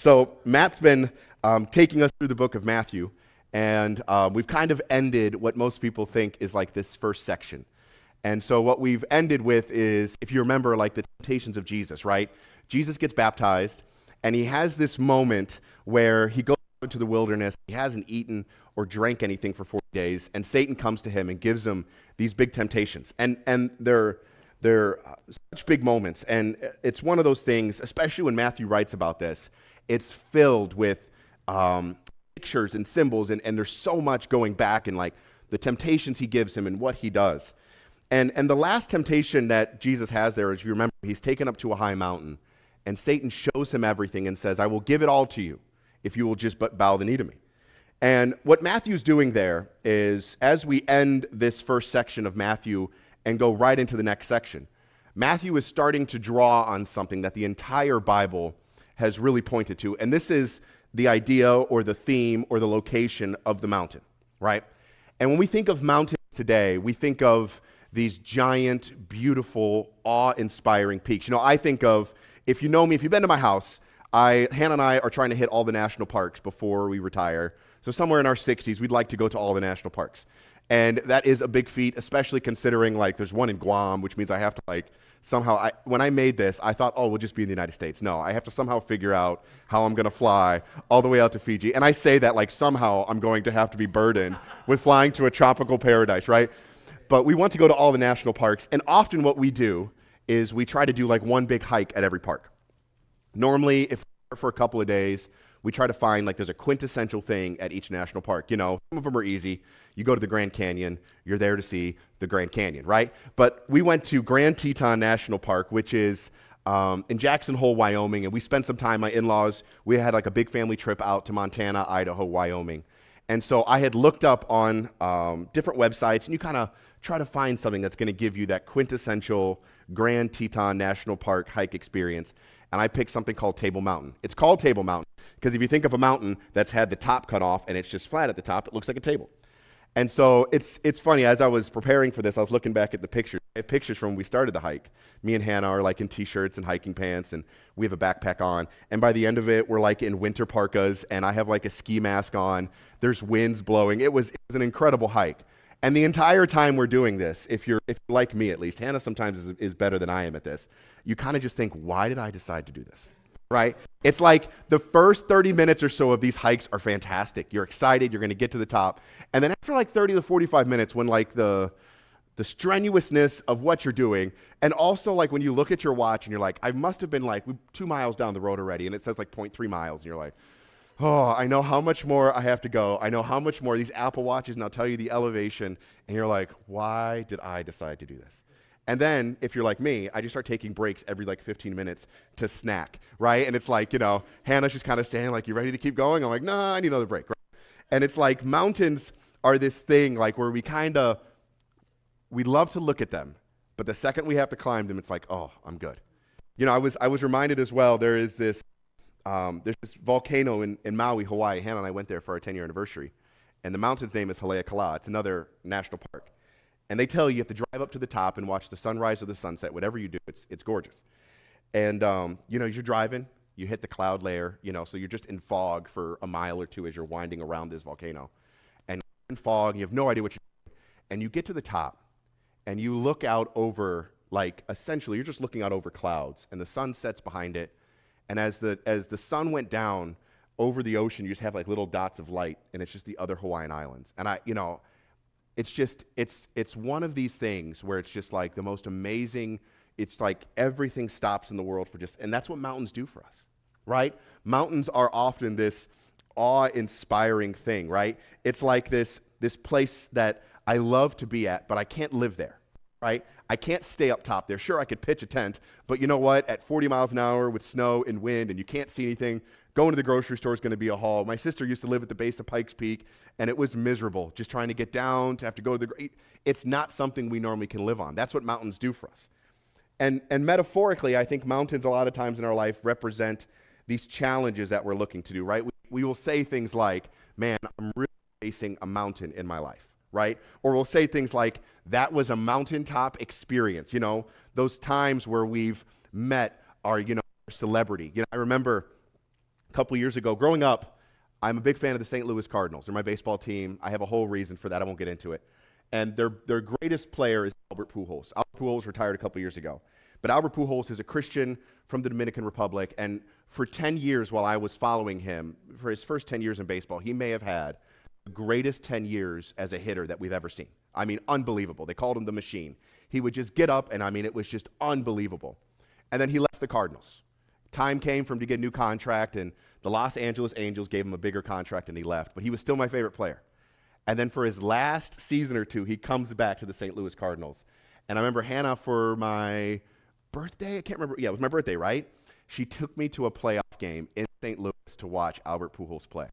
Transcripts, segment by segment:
So Matt's been taking us through the book of Matthew, and we've kind of ended what most people think is like this first section. And so what we've ended with is, if you remember, like the temptations of Jesus, right? Jesus gets baptized, and he has this moment where he goes into the wilderness. He hasn't eaten or drank anything for 40 days, and Satan comes to him and gives him these big temptations. And they're such big moments, and it's one of those things, especially when Matthew writes about this, it's filled with pictures and symbols, and there's so much going back and like the temptations he gives him and what he does. And the last temptation that Jesus has there, as you remember, he's taken up to a high mountain, and Satan shows him everything and says, I will give it all to you if you will just but bow the knee to me. And what Matthew's doing there is, as we end this first section of Matthew and go right into the next section, Matthew is starting to draw on something that the entire Bible has really pointed to, and this is the idea or the theme or the location of the mountain, right? And when we think of mountains today, we think of these giant, beautiful, awe-inspiring peaks. You know, I think of, if you know me, if you've been to my house, Hannah and I are trying to hit all the national parks before we retire. So somewhere in our 60s, we'd like to go to all the national parks. And that is a big feat, especially considering like there's one in Guam, which means I have to like somehow, when I made this, I thought, oh, we'll just be in the United States. No, I have to somehow figure out how I'm going to fly all the way out to Fiji. And I say that like somehow I'm going to have to be burdened with flying to a tropical paradise, right? But we want to go to all the national parks, and often what we do is we try to do like one big hike at every park. Normally, if we're there for a couple of days, we try to find like there's a quintessential thing at each national park. You know, some of them are easy. You go to the Grand Canyon, you're there to see the Grand Canyon, right? But we went to Grand Teton National Park, which is in Jackson Hole, Wyoming, and we spent some time, my in-laws, we had like a big family trip out to Montana, Idaho, Wyoming. And so I had looked up on different websites, and you kind of try to find something that's going to give you that quintessential Grand Teton National Park hike experience. And I picked something called Table Mountain. It's called Table Mountain because if you think of a mountain that's had the top cut off and it's just flat at the top, it looks like a table. And so it's funny, as I was preparing for this, I was looking back at the pictures. I have pictures from when we started the hike. Me and Hannah are like in t-shirts and hiking pants, and we have a backpack on. And by the end of it, we're like in winter parkas, and I have like a ski mask on. There's winds blowing. It was an incredible hike. And the entire time we're doing this, if you're like me at least, Hannah sometimes is better than I am at this, you kind of just think, why did I decide to do this? Right? It's like the first 30 minutes or so of these hikes are fantastic. You're excited, you're going to get to the top. And then after like 30 to 45 minutes, when like the strenuousness of what you're doing, and also like when you look at your watch and you're like, I must have been like 2 miles down the road already, and it says like 0.3 miles, and you're like, oh, I know how much more I have to go. I know how much more these Apple Watches now tell you the elevation, and you're like, why did I decide to do this? And then, if you're like me, I just start taking breaks every like 15 minutes to snack, right? And it's like, you know, Hannah's just kind of saying like, you ready to keep going? I'm like, no, I need another break, right? And it's like mountains are this thing like where we love to look at them, but the second we have to climb them, it's like, oh, I'm good. You know, I was reminded as well, there's this volcano in Maui, Hawaii. Hannah and I went there for our 10-year anniversary, and the mountain's name is Haleakala. It's another national park. And they tell you have to drive up to the top and watch the sunrise or the sunset. Whatever you do, it's gorgeous. And, you know, as you're driving, you hit the cloud layer, you know, so you're just in fog for a mile or two as you're winding around this volcano. And you're in fog, and you have no idea what you're doing. And you get to the top, and you look out over, like, essentially, you're just looking out over clouds, and the sun sets behind it. And as the sun went down over the ocean, you just have, like, little dots of light, and it's just the other Hawaiian islands. And it's one of these things where it's just like the most amazing, it's like everything stops in the world for and that's what mountains do for us, right? Mountains are often this awe-inspiring thing, right? It's like this place that I love to be at, but I can't live there, right? I can't stay up top there. Sure, I could pitch a tent, but you know what? At 40 miles an hour with snow and wind and you can't see anything, going to the grocery store is going to be a haul. My sister used to live at the base of Pikes Peak, and it was miserable, just trying to get down, to have to go to it's not something we normally can live on. That's what mountains do for us. And metaphorically, I think mountains a lot of times in our life represent these challenges that we're looking to do, right? We will say things like, man, I'm really facing a mountain in my life, right? Or we'll say things like, that was a mountaintop experience, you know, those times where we've met our, you know, celebrity. You know, I remember couple years ago. Growing up, I'm a big fan of the St. Louis Cardinals. They're my baseball team. I have a whole reason for that. I won't get into it. And their greatest player is Albert Pujols. Albert Pujols retired a couple years ago. But Albert Pujols is a Christian from the Dominican Republic, and for 10 years while I was following him, for his first 10 years in baseball, he may have had the greatest 10 years as a hitter that we've ever seen. I mean, unbelievable. They called him the machine. He would just get up, and I mean, it was just unbelievable. And then he left the Cardinals. Time came for him to get a new contract, and the Los Angeles Angels gave him a bigger contract, and he left. But he was still my favorite player. And then for his last season or two, he comes back to the St. Louis Cardinals. And I remember Hannah, for my birthday, I can't remember. Yeah, it was my birthday, right? She took me to a playoff game in St. Louis to watch Albert Pujols play.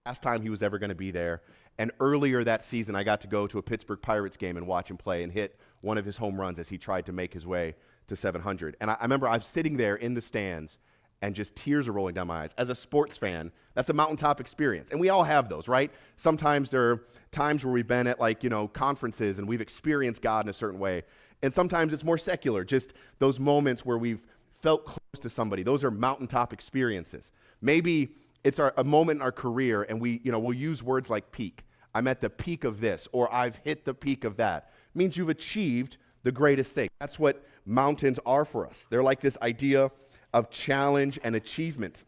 Last time he was ever going to be there. And earlier that season, I got to go to a Pittsburgh Pirates game and watch him play and hit one of his home runs as he tried to make his way to 700. And I remember I was sitting there in the stands, and just tears are rolling down my eyes. As a sports fan, that's a mountaintop experience. And we all have those, right? Sometimes there are times where we've been at, like, conferences and we've experienced God in a certain way. And sometimes it's more secular, just those moments where we've felt close to somebody. Those are mountaintop experiences. Maybe it's a moment in our career, and we'll use words like peak. I'm at the peak of this, or I've hit the peak of that. It means you've achieved the greatest thing. That's what mountains are for us. They're like this idea of challenge and achievement.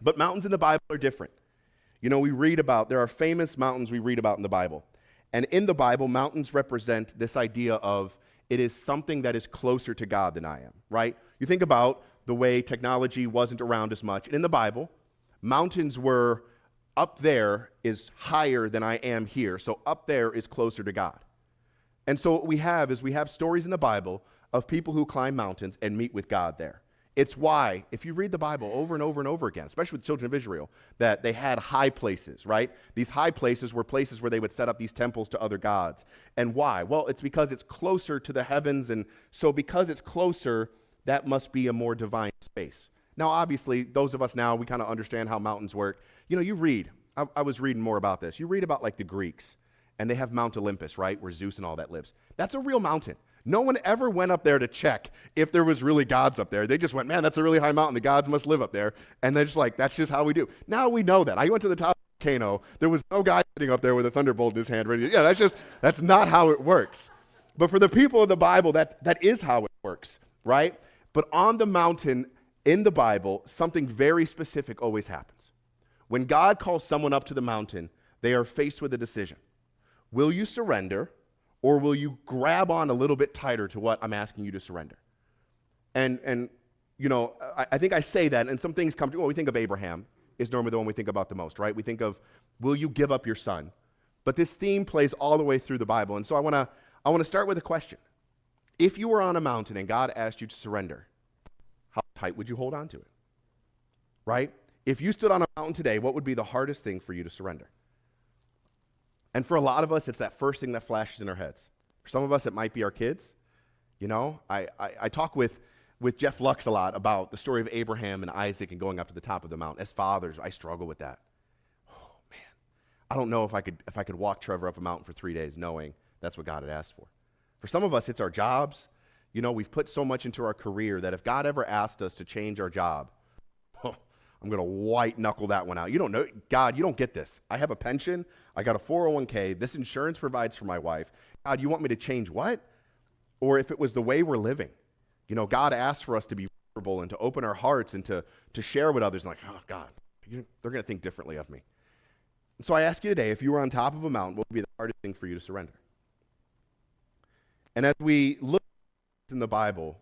But mountains in the Bible are different. There are famous mountains we read about in the Bible. And in the Bible, mountains represent this idea of it is something that is closer to God than I am, right? You think about the way technology wasn't around as much. And in the Bible, mountains were up there is higher than I am here. So up there is closer to God. And so what we have stories in the Bible of people who climb mountains and meet with God there. It's why, if you read the Bible over and over and over again, especially with the children of Israel, that they had high places, right? These high places were places where they would set up these temples to other gods. And why? Well, it's because it's closer to the heavens, and so because it's closer, that must be a more divine space. Now, obviously, those of us now, we kind of understand how mountains work. You read, I was reading more about this. You read about, like, the Greeks, and they have Mount Olympus, right, where Zeus and all that lives. That's a real mountain. No one ever went up there to check if there was really gods up there. They just went, man, that's a really high mountain. The gods must live up there. And they're just like, that's just how we do. Now we know that. I went to the top of the volcano. There was no guy sitting up there with a thunderbolt in his hand ready. Yeah, that's not how it works. But for the people of the Bible, that is how it works, right? But on the mountain in the Bible, something very specific always happens. When God calls someone up to the mountain, they are faced with a decision. Will you surrender? Or will you grab on a little bit tighter to what I'm asking you to surrender? And I think I say that, and some things come to, we think of Abraham is normally the one we think about the most, right? We think of, will you give up your son? But this theme plays all the way through the Bible. And so I want to start with a question. If you were on a mountain and God asked you to surrender, how tight would you hold on to it? Right? If you stood on a mountain today, what would be the hardest thing for you to surrender? And for a lot of us, it's that first thing that flashes in our heads. For some of us, it might be our kids. I talk with Jeff Lux a lot about the story of Abraham and Isaac and going up to the top of the mountain. As fathers, I struggle with that. Oh, man. I don't know if I could walk Trevor up a mountain for 3 days knowing that's what God had asked for. For some of us, it's our jobs. We've put so much into our career that if God ever asked us to change our job, I'm going to white knuckle that one out. You don't know, God, you don't get this. I have a pension. I got a 401k. This insurance provides for my wife. God, you want me to change what? Or if it was the way we're living. God asked for us to be vulnerable and to open our hearts and to share with others. Like, oh, God, they're going to think differently of me. And so I ask you today, if you were on top of a mountain, what would be the hardest thing for you to surrender? And as we look in the Bible,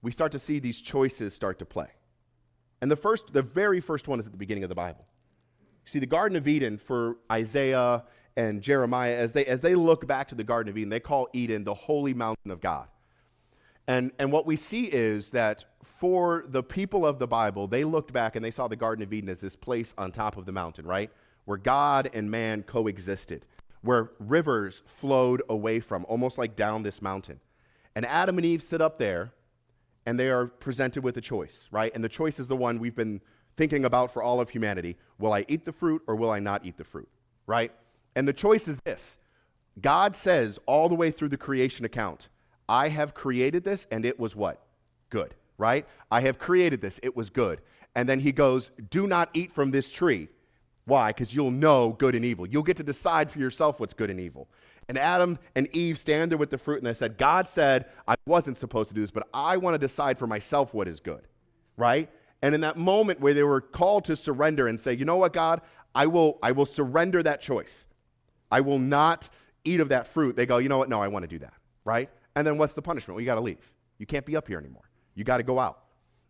we start to see these choices start to play. And the very first one is at the beginning of the Bible. See, the Garden of Eden for Isaiah and Jeremiah, as they look back to the Garden of Eden, they call Eden the holy mountain of God. And what we see is that for the people of the Bible, they looked back and they saw the Garden of Eden as this place on top of the mountain, right? Where God and man coexisted, where rivers flowed away from, almost like down this mountain. And Adam and Eve sit up there, and they are presented with a choice, right? And the choice is the one we've been thinking about for all of humanity. Will I eat the fruit or will I not eat the fruit, right? And the choice is this. God says all the way through the creation account, I have created this and it was what? Good, right? I have created this, it was good. And then he goes, do not eat from this tree. Why? Because you'll know good and evil. You'll get to decide for yourself what's good and evil. And Adam and Eve stand there with the fruit, and they said, God said I wasn't supposed to do this, but I want to decide for myself what is good, right? And in that moment where they were called to surrender and say, you know what, God, I will surrender that choice. I will not eat of that fruit. They go, you know what, no, I want to do that, right? And then what's the punishment? Well, you got to leave. You can't be up here anymore. You got to go out,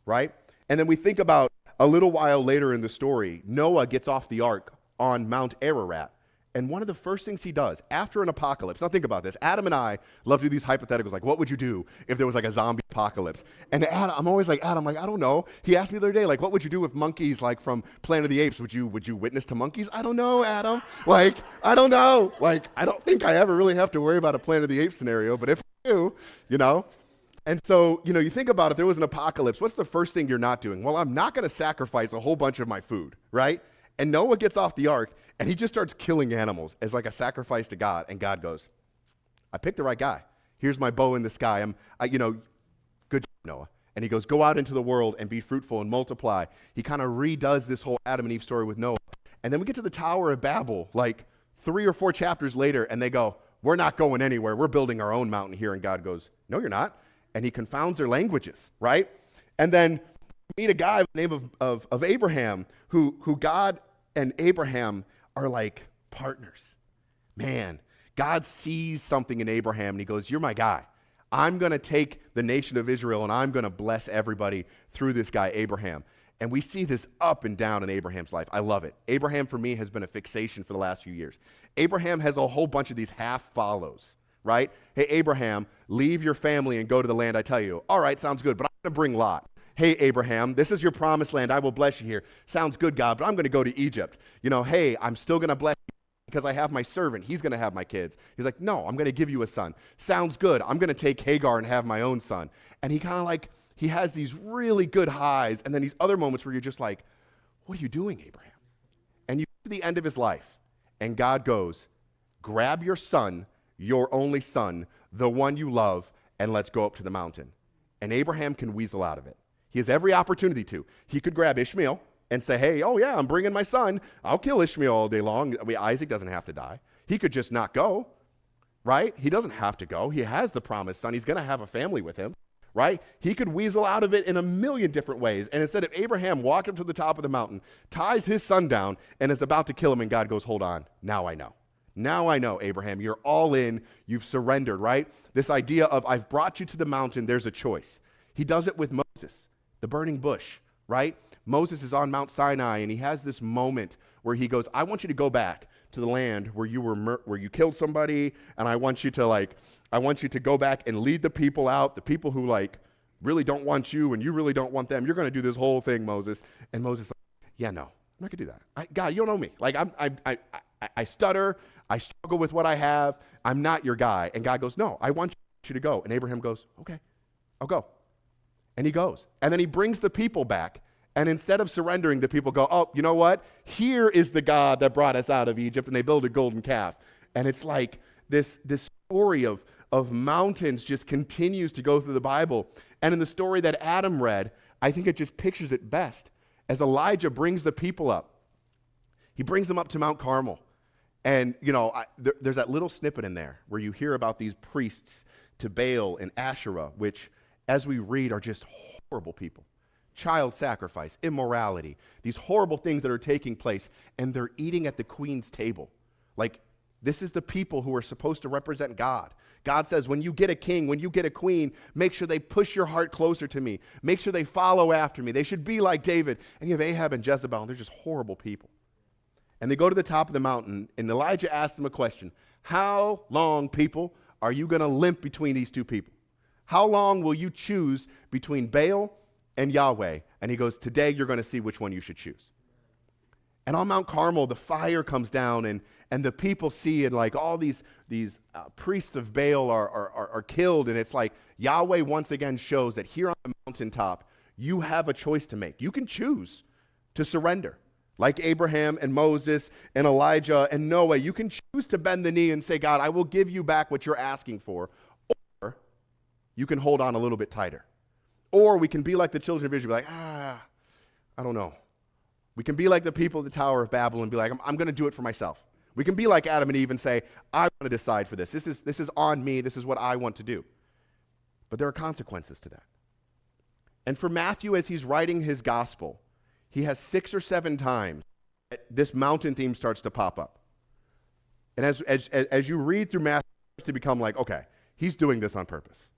right? And then we think about a little while later in the story, Noah gets off the ark on Mount Ararat. And one of the first things he does after an apocalypse, now think about this. Adam and I love to do these hypotheticals, like what would you do if there was like a zombie apocalypse? And Adam, I'm always like, Adam, like, I don't know. He asked me the other day, like, what would you do with monkeys, like from Planet of the Apes? Would you witness to monkeys? I don't know, Adam. Like, I don't know. Like, I don't think I ever really have to worry about a Planet of the Apes scenario, but if I do, you know. And so, you know, you think about if there was an apocalypse, what's the first thing you're not doing? Well, I'm not going to sacrifice a whole bunch of my food, right? And Noah gets off the ark, and he just starts killing animals as like a sacrifice to God. And God goes, I picked the right guy. Here's my bow in the sky. Good job, Noah. And he goes, go out into the world and be fruitful and multiply. He kind of redoes this whole Adam and Eve story with Noah. And then we get to the Tower of Babel, like 3 or 4 chapters later, and they go, we're not going anywhere. We're building our own mountain here. And God goes, no, you're not. And he confounds their languages, right? And then meet a guy by the name of Abraham, who God and Abraham are like partners. Man, God sees something in Abraham, and he goes, you're my guy. I'm going to take the nation of Israel, and I'm going to bless everybody through this guy, Abraham. And we see this up and down in Abraham's life. I love it. Abraham, for me, has been a fixation for the last few years. Abraham has a whole bunch of these half follows, right? Hey, Abraham, leave your family and go to the land I tell you. All right, sounds good, but I'm going to bring Lot. Hey, Abraham, this is your promised land. I will bless you here. Sounds good, God, but I'm going to go to Egypt. You know, hey, I'm still going to bless you because I have my servant. He's going to have my kids. He's like, no, I'm going to give you a son. Sounds good. I'm going to take Hagar and have my own son. And he kind of like, he has these really good highs and then these other moments where you're just like, what are you doing, Abraham? And you get to the end of his life, and God goes, grab your son, your only son, the one you love, and let's go up to the mountain. And Abraham can weasel out of it. He has every opportunity to. He could grab Ishmael and say, hey, oh yeah, I'm bringing my son. I'll kill Ishmael all day long. I mean, Isaac doesn't have to die. He could just not go, right? He doesn't have to go. He has the promised son. He's going to have a family with him, right? He could weasel out of it in a million different ways. And instead of Abraham walking to the top of the mountain, ties his son down, and is about to kill him, and God goes, hold on, now I know. Now I know, Abraham, you're all in, you've surrendered, right? This idea of I've brought you to the mountain, there's a choice. He does it with Moses, the burning bush, right? Moses is on Mount Sinai, and he has this moment where he goes, I want you to go back to the land where you where you killed somebody, and I want you to go back and lead the people out, the people who like really don't want you and you really don't want them. You're going to do this whole thing, Moses. And Moses is like, yeah, no, I'm not going to do that. God, you don't know me. Like I stutter. I struggle with what I have. I'm not your guy. And God goes, no, I want you to go. And Abraham goes, okay, I'll go. And he goes. And then he brings the people back. And instead of surrendering, the people go, oh, you know what? Here is the God that brought us out of Egypt. And they build a golden calf. And it's like this story of mountains just continues to go through the Bible. And in the story that Adam read, I think it just pictures it best. As Elijah brings the people up, he brings them up to Mount Carmel. And, you know, there's that little snippet in there where you hear about these priests to Baal and Asherah, which, as we read, are just horrible people. Child sacrifice, immorality, these horrible things that are taking place, and they're eating at the queen's table. Like, this is the people who are supposed to represent God. God says, when you get a king, when you get a queen, make sure they push your heart closer to me. Make sure they follow after me. They should be like David. And you have Ahab and Jezebel, and they're just horrible people. And they go to the top of the mountain, and Elijah asks them a question. How long, people, are you going to limp between these two people? How long will you choose between Baal and Yahweh? And he goes, today you're going to see which one you should choose. And on Mount Carmel, the fire comes down, and the people see it, like all these priests of Baal are killed, and it's like Yahweh once again shows that here on the mountaintop, you have a choice to make. You can choose to surrender. Like Abraham and Moses and Elijah and Noah, you can choose to bend the knee and say, God, I will give you back what you're asking for. Or you can hold on a little bit tighter. Or we can be like the children of Israel, like, I don't know. We can be like the people at the Tower of Babel and be like, I'm going to do it for myself. We can be like Adam and Eve and say, I want to decide for this. This is on me. This is what I want to do. But there are consequences to that. And for Matthew, as he's writing his gospel, he has 6 or 7 times this mountain theme starts to pop up. And as you read through Matthew, it starts to become like, okay, he's doing this on purpose.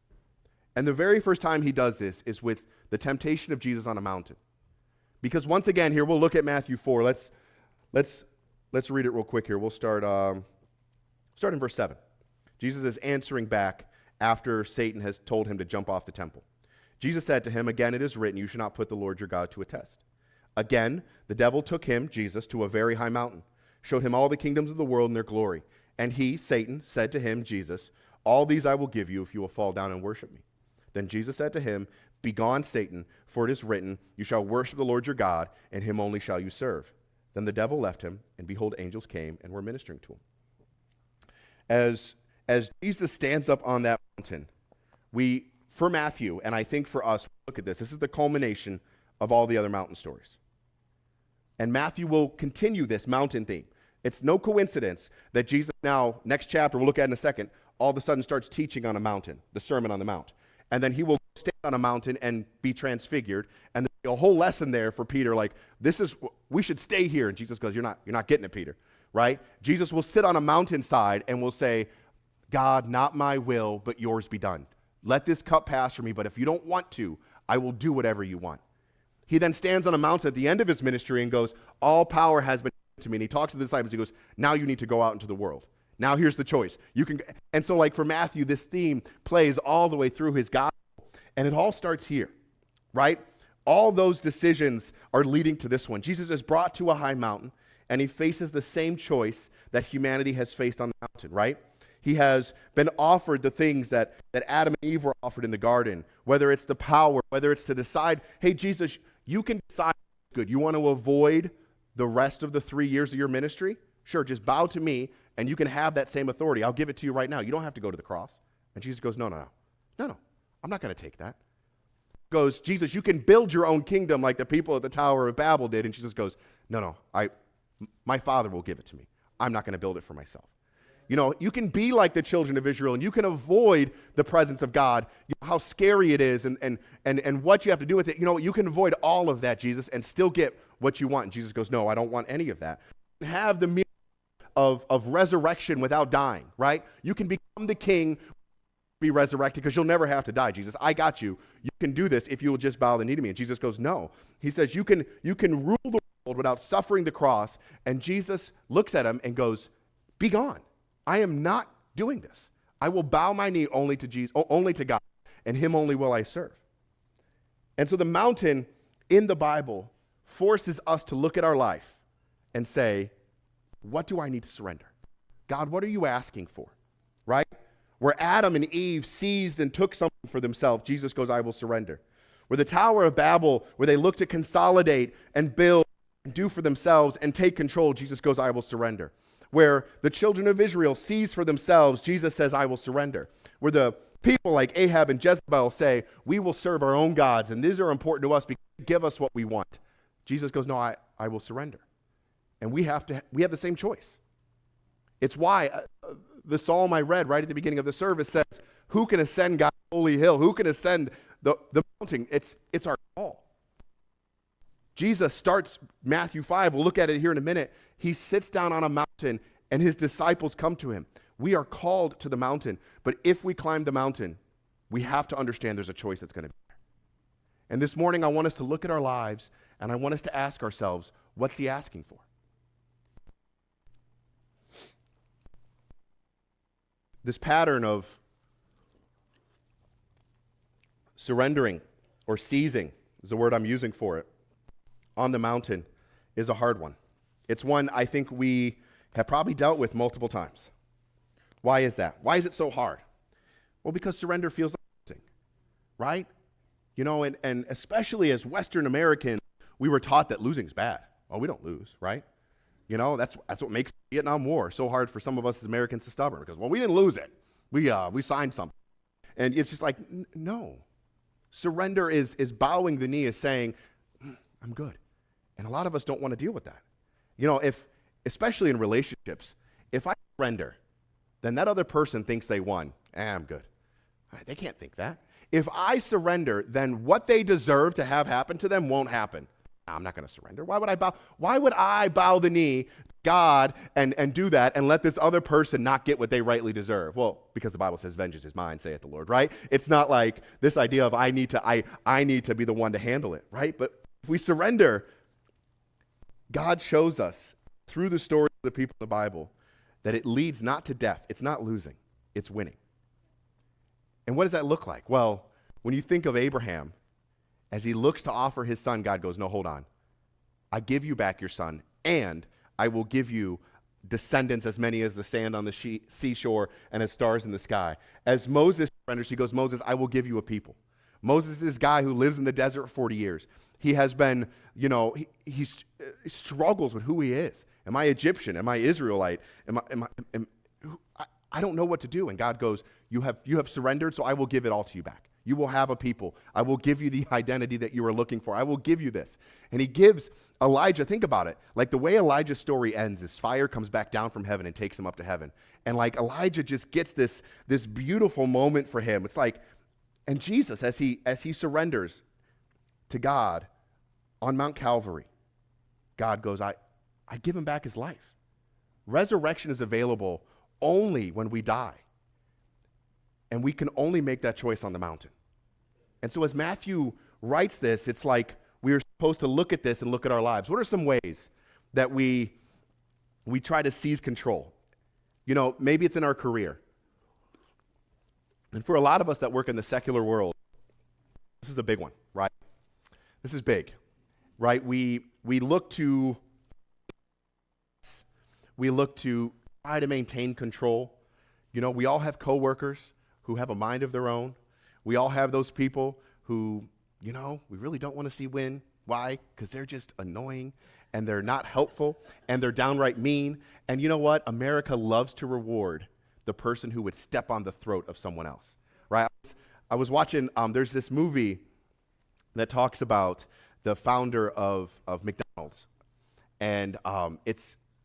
And the very first time he does this is with the temptation of Jesus on a mountain. Because once again, here, we'll look at Matthew 4. Let's read it real quick here. We'll start in verse 7. Jesus is answering back after Satan has told him to jump off the temple. Jesus said to him, again, it is written, you should not put the Lord your God to a test. Again, the devil took him, Jesus, to a very high mountain, showed him all the kingdoms of the world and their glory. And he, Satan, said to him, Jesus, all these I will give you if you will fall down and worship me. Then Jesus said to him, begone, Satan, for it is written, you shall worship the Lord your God, and him only shall you serve. Then the devil left him, and behold, angels came and were ministering to him. As Jesus stands up on that mountain, for Matthew, and I think for us, look at this. This is the culmination of all the other mountain stories. And Matthew will continue this mountain theme. It's no coincidence that Jesus now, next chapter, we'll look at in a second, all of a sudden starts teaching on a mountain, the Sermon on the Mount. And then he will stand on a mountain and be transfigured. And there's a whole lesson there for Peter, like, we should stay here. And Jesus goes, you're not getting it, Peter, right? Jesus will sit on a mountainside and will say, God, not my will, but yours be done. Let this cup pass from me, but if you don't want to, I will do whatever you want. He then stands on a mountain at the end of his ministry and goes, all power has been given to me. And he talks to the disciples. He goes, now you need to go out into the world. Now here's the choice. And so like for Matthew, this theme plays all the way through his gospel. And it all starts here, right? All those decisions are leading to this one. Jesus is brought to a high mountain, and he faces the same choice that humanity has faced on the mountain, right? He has been offered the things that Adam and Eve were offered in the garden, whether it's the power, whether it's to decide, hey, Jesus, you can decide what's good. You want to avoid the rest of the 3 years of your ministry? Sure, just bow to me, and you can have that same authority. I'll give it to you right now. You don't have to go to the cross. And Jesus goes, no, I'm not going to take that. He goes, Jesus, you can build your own kingdom like the people at the Tower of Babel did. And Jesus goes, no, my Father will give it to me. I'm not going to build it for myself. You know, you can be like the children of Israel, and you can avoid the presence of God, how scary it is and what you have to do with it. You know, you can avoid all of that, Jesus, and still get what you want. And Jesus goes, no, I don't want any of that. Have the meaning of resurrection without dying, right? You can become the king, be resurrected, because you'll never have to die, Jesus. I got you. You can do this if you will just bow the knee to me. And Jesus goes, no. He says, you can rule the world without suffering the cross. And Jesus looks at him and goes, be gone. I am not doing this. I will bow my knee only to Jesus, only to God, and him only will I serve. And so the mountain in the Bible forces us to look at our life and say, what do I need to surrender? God, what are you asking for? Right? Where Adam and Eve seized and took something for themselves, Jesus goes, I will surrender. Where the Tower of Babel, where they look to consolidate and build and do for themselves and take control, Jesus goes, I will surrender. Where the children of Israel seize for themselves, Jesus says, I will surrender. Where the people like Ahab and Jezebel say, we will serve our own gods, and these are important to us because they give us what we want. Jesus goes, no, I will surrender. And we have the same choice. It's why the psalm I read right at the beginning of the service says, who can ascend God's holy hill? Who can ascend the mountain? It's our call. Jesus starts Matthew 5. We'll look at it here in a minute. He sits down on a mountain, and his disciples come to him. We are called to the mountain, but if we climb the mountain, we have to understand there's a choice that's going to be there. And this morning, I want us to look at our lives, and I want us to ask ourselves, what's he asking for? This pattern of surrendering or seizing is the word I'm using for it on the mountain is a hard one. It's one I think we have probably dealt with multiple times. Why is that? Why is it so hard? Well, because surrender feels like losing, right? You know, and especially as Western Americans, we were taught that losing is bad. Well, we don't lose, right? You know, that's what makes the Vietnam War so hard for some of us as Americans to stubborn, because, well, we didn't lose it. We signed something. And it's just like, no. Surrender is bowing the knee, is saying, I'm good. And a lot of us don't want to deal with that. Especially in relationships, if I surrender, then that other person thinks they won. I'm good. They can't think that. If I surrender, then what they deserve to have happen to them won't happen. I'm not going to surrender. Why would I bow the knee to God and do that and let this other person not get what they rightly deserve? Well, because the Bible says, vengeance is mine, saith the Lord, right? It's not like this idea of I need to be the one to handle it, right? But if we surrender, God shows us through the stories of the people in the Bible that it leads not to death. It's not losing. It's winning. And what does that look like? Well, when you think of Abraham, as he looks to offer his son, God goes, no, hold on. I give you back your son, and I will give you descendants as many as the sand on the seashore and as stars in the sky. As Moses surrenders, he goes, Moses, I will give you a people. Moses is this guy who lives in the desert for 40 years. He has been, he struggles with who he is. Am I Egyptian? Am I Israelite? I don't know what to do. And God goes, you have surrendered, so I will give it all to you back. You will have a people. I will give you the identity that you are looking for. I will give you this. And he gives Elijah, think about it, like the way Elijah's story ends is fire comes back down from heaven and takes him up to heaven. And like Elijah just gets this beautiful moment for him. It's like, and Jesus, as he surrenders to God on Mount Calvary, God goes, I give him back his life. Resurrection is available only when we die. And we can only make that choice on the mountain. And so as Matthew writes this, it's like we're supposed to look at this and look at our lives. What are some ways that we try to seize control? Maybe it's in our career. And for a lot of us that work in the secular world, this is a big one, right? This is big, right? We look to try to maintain control. We all have coworkers who have a mind of their own. We all have those people who, we really don't want to see win. Why? Because they're just annoying, and they're not helpful, and they're downright mean. And you know what? America loves to reward the person who would step on the throat of someone else, right? I was watching, there's this movie that talks about the founder of McDonald's. And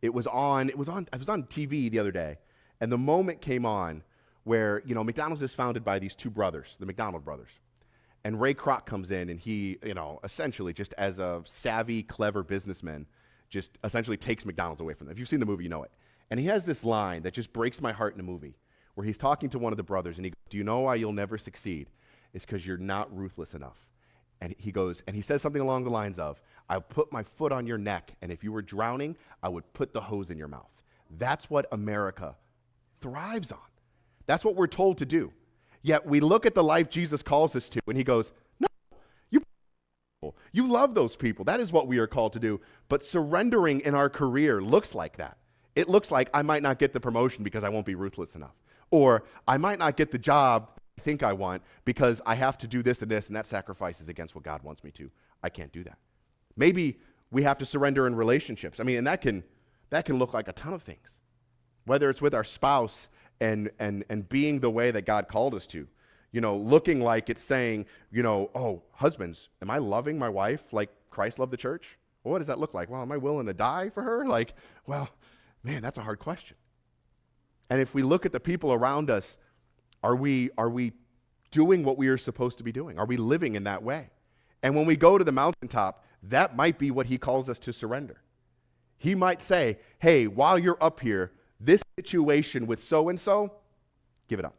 it was on TV the other day. And the moment came on where, McDonald's is founded by these two brothers, the McDonald brothers. And Ray Kroc comes in, and he, essentially just as a savvy, clever businessman, just essentially takes McDonald's away from them. If you've seen the movie, you know it. And he has this line that just breaks my heart in the movie, where he's talking to one of the brothers, and he goes, do you know why you'll never succeed? It's because you're not ruthless enough. And he goes, and he says something along the lines of, I put my foot on your neck, and if you were drowning, I would put the hose in your mouth. That's what America thrives on. That's what we're told to do. Yet we look at the life Jesus calls us to, and he goes, no, you love those people. That is what we are called to do. But surrendering in our career looks like that. It looks like I might not get the promotion because I won't be ruthless enough. Or I might not get the job I think I want because I have to do this, and that sacrifices against what God wants me to. I can't do that. Maybe we have to surrender in relationships. And that can look like a ton of things. Whether it's with our spouse and being the way that God called us to. Looking like it's saying, oh, husbands, am I loving my wife like Christ loved the church? Well, what does that look like? Well, am I willing to die for her? Man, that's a hard question. And if we look at the people around us, are we doing what we are supposed to be doing? Are we living in that way? And when we go to the mountaintop, that might be what he calls us to surrender. He might say, hey, while you're up here, this situation with so-and-so, give it up.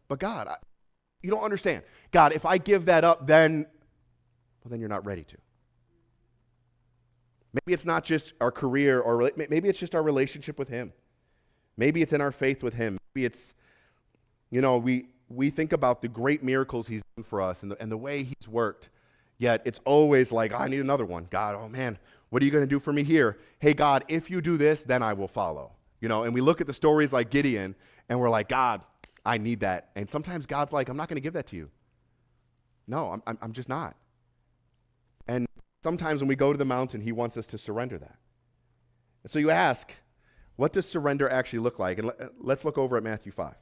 But God, you don't understand. God, if I give that up, then you're not ready to. Maybe it's not just our career, or maybe it's just our relationship with him. Maybe it's in our faith with him. Maybe it's, we think about the great miracles he's done for us and the way he's worked, yet it's always like, I need another one. God, oh man, what are you going to do for me here? Hey, God, if you do this, then I will follow. And we look at the stories like Gideon, and we're like, God, I need that. And sometimes God's like, I'm not going to give that to you. No, I'm just not. And sometimes when we go to the mountain, he wants us to surrender that. And so you ask, what does surrender actually look like? And let's look over at Matthew 5.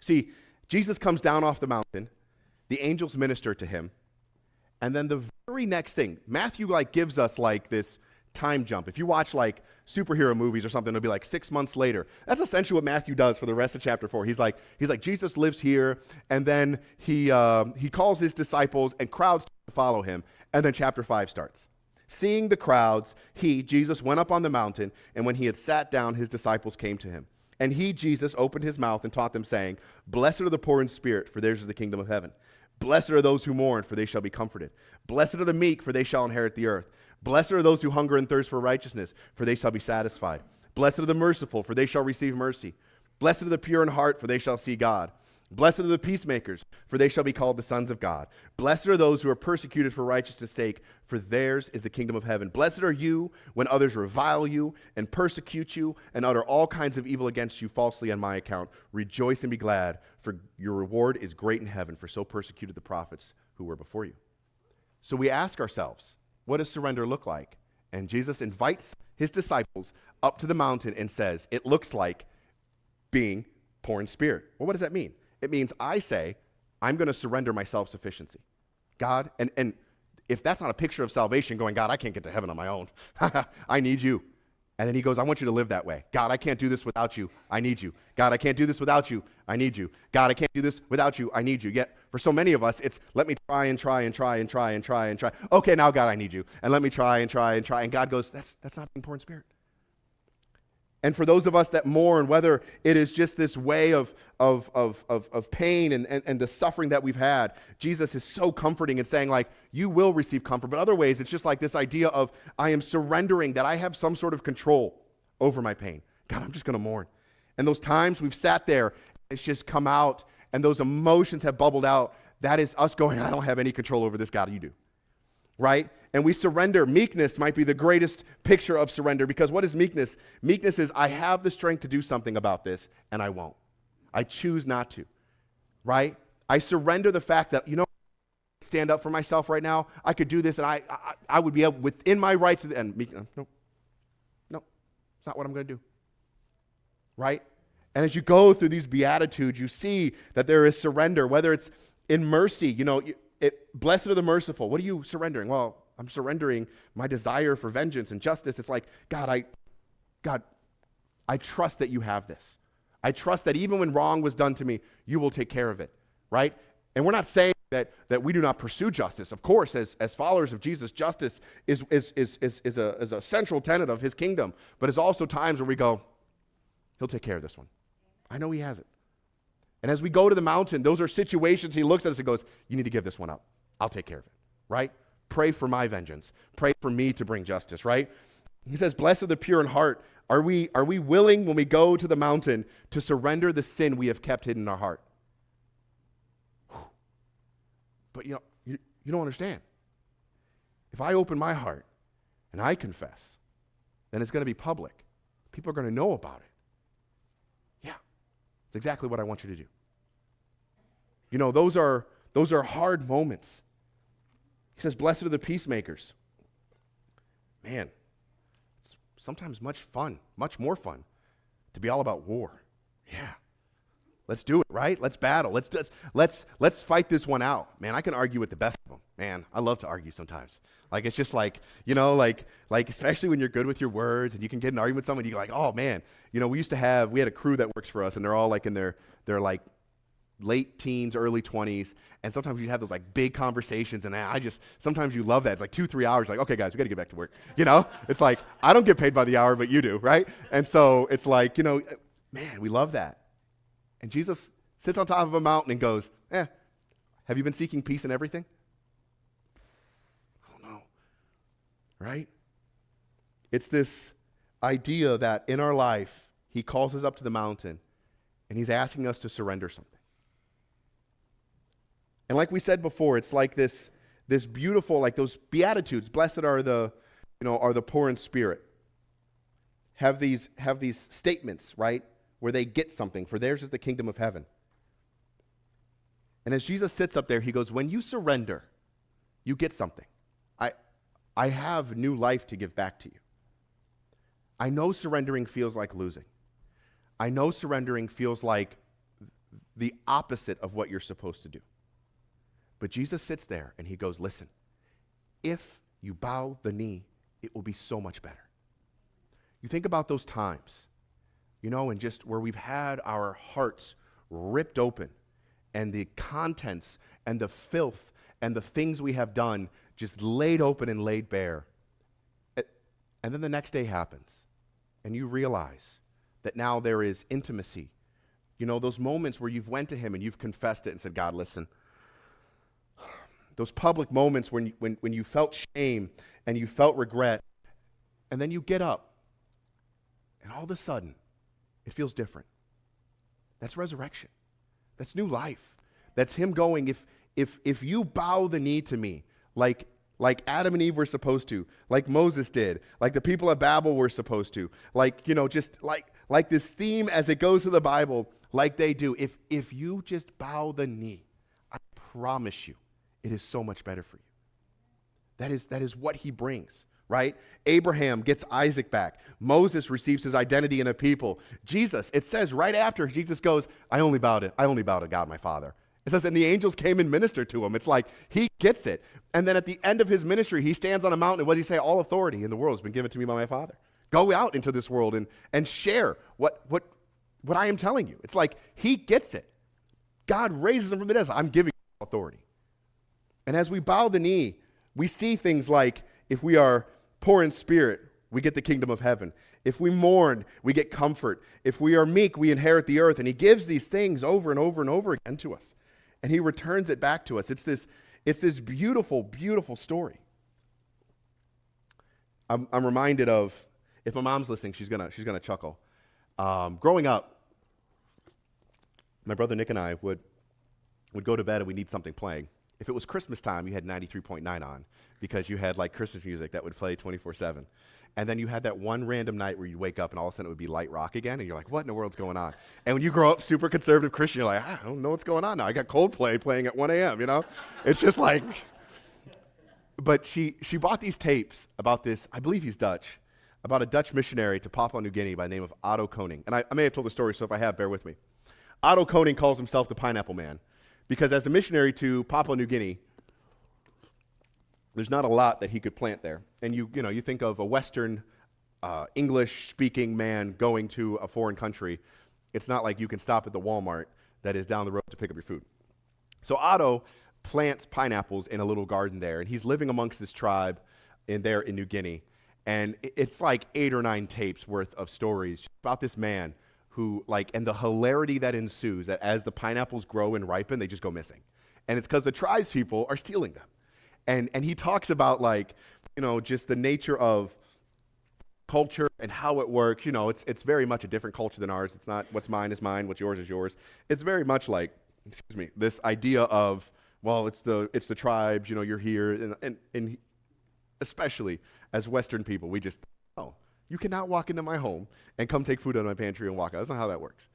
See, Jesus comes down off the mountain. The angels minister to him. And then the very very next thing, Matthew like gives us like this time jump. If you watch like superhero movies or something, it'll be like 6 months later. That's essentially what Matthew does for the rest of chapter 4. He's like Jesus lives here, and then he calls his disciples, and crowds follow him, and then chapter 5 starts. Seeing the crowds, Jesus, went up on the mountain, and when he had sat down, his disciples came to him. And he, Jesus, opened his mouth and taught them, saying, Blessed are the poor in spirit, for theirs is the kingdom of heaven. Blessed are those who mourn, for they shall be comforted. Blessed are the meek, for they shall inherit the earth. Blessed are those who hunger and thirst for righteousness, for they shall be satisfied. Blessed are the merciful, for they shall receive mercy. Blessed are the pure in heart, for they shall see God. Blessed are the peacemakers, for they shall be called the sons of God. Blessed are those who are persecuted for righteousness' sake, for theirs is the kingdom of heaven. Blessed are you when others revile you and persecute you and utter all kinds of evil against you falsely on my account. Rejoice and be glad, for your reward is great in heaven, for so persecuted the prophets who were before you. So we ask ourselves, what does surrender look like? And Jesus invites his disciples up to the mountain and says, it looks like being poor in spirit. Well, what does that mean? It means I say, I'm going to surrender my self-sufficiency. God, and if that's not a picture of salvation, going, God, I can't get to heaven on my own. I need you. And then he goes, I want you to live that way. God, I can't do this without you. I need you. God, I can't do this without you. I need you. God, I can't do this without you. I need you. Yet, for so many of us, it's let me try and try and try and try and try and try. Okay, now, God, I need you. And let me try and try and try. And God goes, that's not being poor in spirit. And for those of us that mourn, whether it is just this way of pain and the suffering that we've had, Jesus is so comforting and saying, like, you will receive comfort. But other ways, it's just like this idea of I am surrendering, that I have some sort of control over my pain. God, I'm just going to mourn. And those times we've sat there, it's just come out, and those emotions have bubbled out. That is us going, I don't have any control over this, God, you do. Right? And we surrender. Meekness might be the greatest picture of surrender, because what is meekness? Meekness is I have the strength to do something about this, and I won't. I choose not to, right? I surrender the fact that, stand up for myself right now. I could do this, and I would be able, within my rights, and meekness, no, it's not what I'm going to do, right? And as you go through these Beatitudes, you see that there is surrender, whether it's in mercy, blessed are the merciful. What are you surrendering? Well, I'm surrendering my desire for vengeance and justice. It's like, God, I trust that you have this. I trust that even when wrong was done to me, you will take care of it, right? And we're not saying that we do not pursue justice. Of course, as followers of Jesus, justice is a central tenet of his kingdom. But there's also times where we go, he'll take care of this one. I know he has it. And as we go to the mountain, those are situations he looks at us and goes, you need to give this one up. I'll take care of it, right? Pray for my vengeance. Pray for me to bring justice, right? He says, blessed are the pure in heart. Are we willing when we go to the mountain to surrender the sin we have kept hidden in our heart? But you don't understand. If I open my heart and I confess, then it's going to be public. People are going to know about it. Yeah, it's exactly what I want you to do. Those are hard moments. He says, blessed are the peacemakers. Man, it's sometimes much more fun to be all about war. Yeah. Let's do it, right? Let's battle. Let's fight this one out. Man, I can argue with the best of them. Man, I love to argue sometimes. Like, it's just like, especially when you're good with your words and you can get an argument with someone, you're like, oh man. We had a crew that works for us, and they're all like in their like late teens, early 20s, and sometimes you have those like big conversations, and sometimes you love that. It's like 2-3 hours, like, okay guys, we got to get back to work. It's like, I don't get paid by the hour, but you do, right? And so it's like, man, we love that. And Jesus sits on top of a mountain and goes, have you been seeking peace in everything? I don't know, right? It's this idea that in our life, he calls us up to the mountain, and he's asking us to surrender something. And like we said before, it's like this beautiful, like those Beatitudes, blessed are the poor in spirit, have these statements, right? Where they get something, for theirs is the kingdom of heaven. And as Jesus sits up there, he goes, when you surrender, you get something. I have new life to give back to you. I know surrendering feels like losing. I know surrendering feels like the opposite of what you're supposed to do. But Jesus sits there and he goes, listen, if you bow the knee, it will be so much better. You think about those times, and just where we've had our hearts ripped open and the contents and the filth and the things we have done just laid open and laid bare. And then the next day happens, and you realize that now there is intimacy. Those moments where you've went to him and you've confessed it and said, God, listen. Those public moments when you felt shame and you felt regret, and then you get up, and all of a sudden, it feels different. That's resurrection. That's new life. That's him going, if you bow the knee to me, like Adam and Eve were supposed to, like Moses did, like the people at Babel were supposed to, just like this theme as it goes to the Bible, like they do. If you just bow the knee, I promise you, it is so much better for you. That is what he brings, right? Abraham gets Isaac back. Moses receives his identity in a people. Jesus, it says right after Jesus goes, I only bow to God, my Father. It says, and the angels came and ministered to him. It's like he gets it. And then at the end of his ministry, he stands on a mountain. And what does he say? All authority in the world has been given to me by my Father. Go out into this world and share what I am telling you. It's like he gets it. God raises him from the dead. I'm giving you authority. And as we bow the knee, we see things like if we are poor in spirit, we get the kingdom of heaven. If we mourn, we get comfort. If we are meek, we inherit the earth. And he gives these things over and over and over again to us. And he returns it back to us. It's this beautiful, beautiful story. I'm reminded of, if my mom's listening, she's gonna chuckle. Growing up, my brother Nick and I would go to bed and we need something playing. If it was Christmas time, you had 93.9 on because you had like Christmas music that would play 24/7. And then you had that one random night where you'd wake up and all of a sudden it would be light rock again, and you're like, what in the world's going on? And when you grow up super conservative Christian, you're like, I don't know what's going on now. I got Coldplay playing at 1 a.m., It's just like, but she bought these tapes about this, I believe he's Dutch, about a Dutch missionary to Papua New Guinea by the name of Otto Koning. And I may have told the story, so if I have, bear with me. Otto Koning calls himself the Pineapple Man because as a missionary to Papua New Guinea, there's not a lot that he could plant there. And you think of a Western English-speaking man going to a foreign country. It's not like you can stop at the Walmart that is down the road to pick up your food. So Otto plants pineapples in a little garden there, and he's living amongst this tribe in New Guinea. And it's like 8 or 9 tapes worth of stories about this man who, and the hilarity that ensues, that as the pineapples grow and ripen, they just go missing. And it's because the tribes people are stealing them. And he talks about just the nature of culture and how it works. It's very much a different culture than ours. It's not what's mine is mine, what's yours is yours. It's very much like, this idea of, well, it's the tribes, you're here. And especially as Western people, we just, you cannot walk into my home and come take food out of my pantry and walk out. That's not how that works.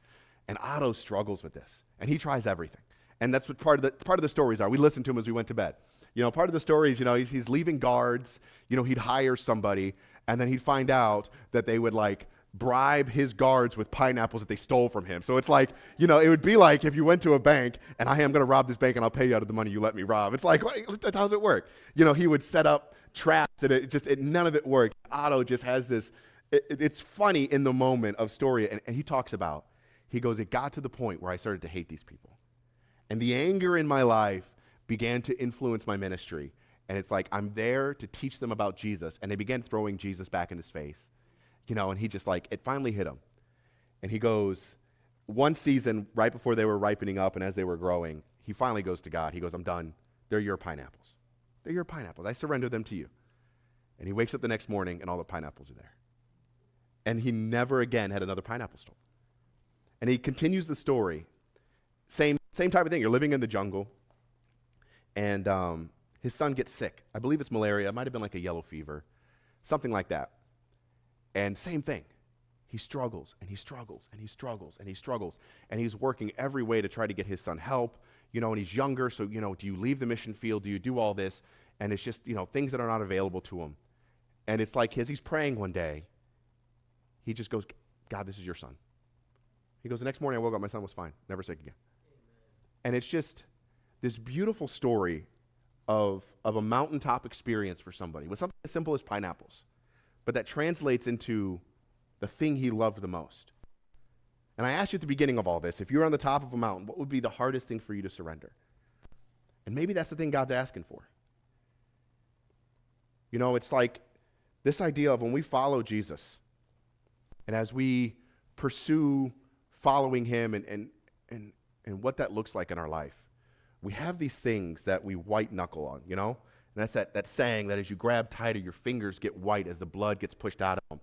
And Otto struggles with this, and he tries everything. And that's what part of the stories are. We listened to him as we went to bed. Part of the story is, he's leaving guards, he'd hire somebody, and then he'd find out that they would, bribe his guards with pineapples that they stole from him. So it's like, it would be like if you went to a bank, and I am going to rob this bank, and I'll pay you out of the money you let me rob. It's like, how does it work? He would set up traps, and none of it worked. Otto just has this, it's funny in the moment of story, and he talks about, he goes, it got to the point where I started to hate these people. And the anger in my life began to influence my ministry. And it's like, I'm there to teach them about Jesus. And they began throwing Jesus back in his face. And he just it finally hit him. And he goes, one season, right before they were ripening up and as they were growing, he finally goes to God. He goes, I'm done. They're your pineapples. They're your pineapples. I surrender them to you. And he wakes up the next morning and all the pineapples are there. And he never again had another pineapple stolen. And he continues the story. Same type of thing. You're living in the jungle. And his son gets sick. I believe it's malaria. It might have been like a yellow fever, something like that. And same thing. He struggles, and he struggles, and he struggles, and he struggles. And he's working every way to try to get his son help, and he's younger, so, do you leave the mission field? Do you do all this? And it's just, things that are not available to him. And it's like as he's praying one day, he just goes, God, this is your son. He goes, the next morning I woke up, my son was fine, never sick again. And it's just this beautiful story of a mountaintop experience for somebody with something as simple as pineapples, but that translates into the thing he loved the most. And I asked you at the beginning of all this, if you're on the top of a mountain, what would be the hardest thing for you to surrender? And maybe that's the thing God's asking for. You know, it's like this idea of when we follow Jesus, and as we pursue following him and what that looks like in our life, we have these things that we white knuckle on, you know? And that's that saying that as you grab tighter, your fingers get white as the blood gets pushed out of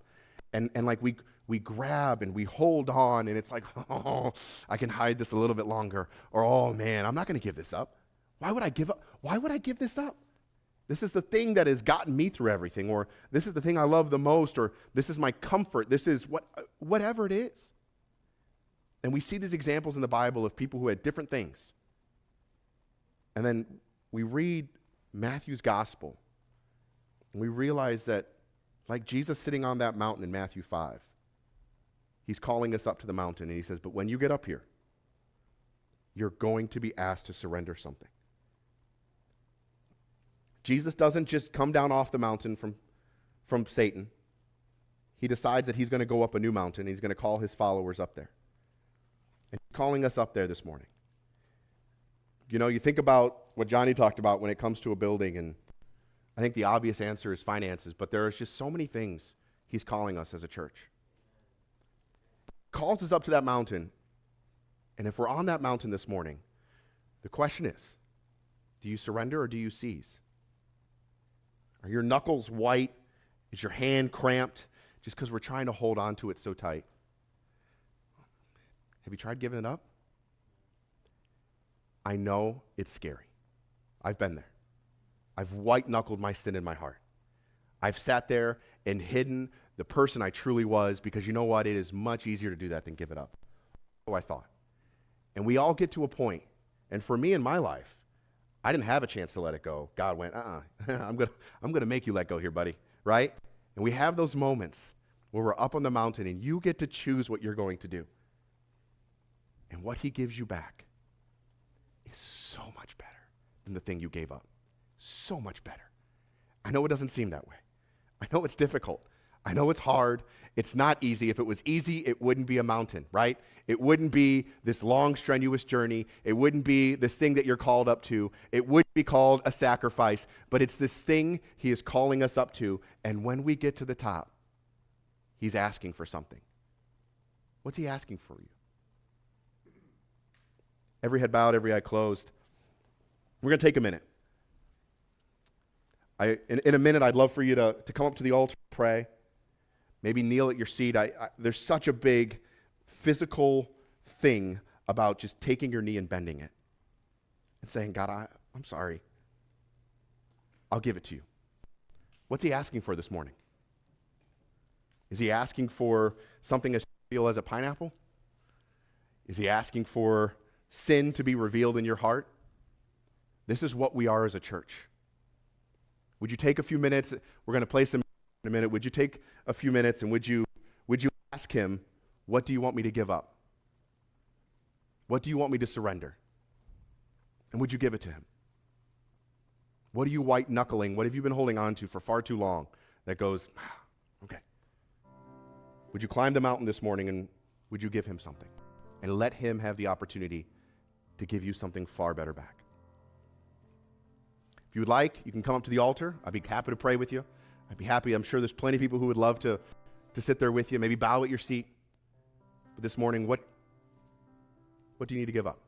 them. And like we grab and we hold on, and it's like, oh, I can hide this a little bit longer. Or, oh man, I'm not going to give this up. Why would I give up? Why would I give this up? This is the thing that has gotten me through everything, or this is the thing I love the most, or this is my comfort. This is whatever it is. And we see these examples in the Bible of people who had different things. And then we read Matthew's gospel, and we realize that, like Jesus sitting on that mountain in Matthew 5, he's calling us up to the mountain, and he says, but when you get up here, you're going to be asked to surrender something. Jesus doesn't just come down off the mountain from Satan. He decides that he's going to go up a new mountain, and he's going to call his followers up there. And he's calling us up there this morning. You know, you think about what Johnny talked about when it comes to a building, and I think the obvious answer is finances, but there is just so many things he's calling us as a church. He calls us up to that mountain, and if we're on that mountain this morning, the question is, do you surrender or do you seize? Are your knuckles white? Is your hand cramped just because we're trying to hold on to it so tight? Have you tried giving it up? I know it's scary. I've been there. I've white-knuckled my sin in my heart. I've sat there and hidden the person I truly was, because you know what? It is much easier to do that than give it up. So I thought. And we all get to a point, and for me in my life, I didn't have a chance to let it go. God went, I'm gonna make you let go here, buddy, right? And we have those moments where we're up on the mountain, and you get to choose what you're going to do. And what he gives you back is so much better than the thing you gave up. So much better. I know it doesn't seem that way. I know it's difficult. I know it's hard. It's not easy. If it was easy, it wouldn't be a mountain, right? It wouldn't be this long, strenuous journey. It wouldn't be this thing that you're called up to. It wouldn't be called a sacrifice, but it's this thing he is calling us up to. And when we get to the top, he's asking for something. What's he asking for you? Every head bowed, every eye closed. We're going to take a minute. In a minute, I'd love for you to come up to the altar and pray. Maybe kneel at your seat. There's such a big physical thing about just taking your knee and bending it and saying, God, I'm sorry. I'll give it to you. What's he asking for this morning? Is he asking for something as trivial as a pineapple? Is he asking for sin to be revealed in your heart? This is what we are as a church. Would you take a few minutes? We're going to play some in a minute. Would you take a few minutes and would you ask him, what do you want me to give up? What do you want me to surrender? And would you give it to him? What are you white knuckling? What have you been holding on to for far too long that goes, okay. Would you climb the mountain this morning and would you give him something? And let him have the opportunity to give you something far better back. If you would like, you can come up to the altar. I'd be happy to pray with you. I'd be happy. I'm sure there's plenty of people who would love to sit there with you, maybe bow at your seat. But this morning, what do you need to give up?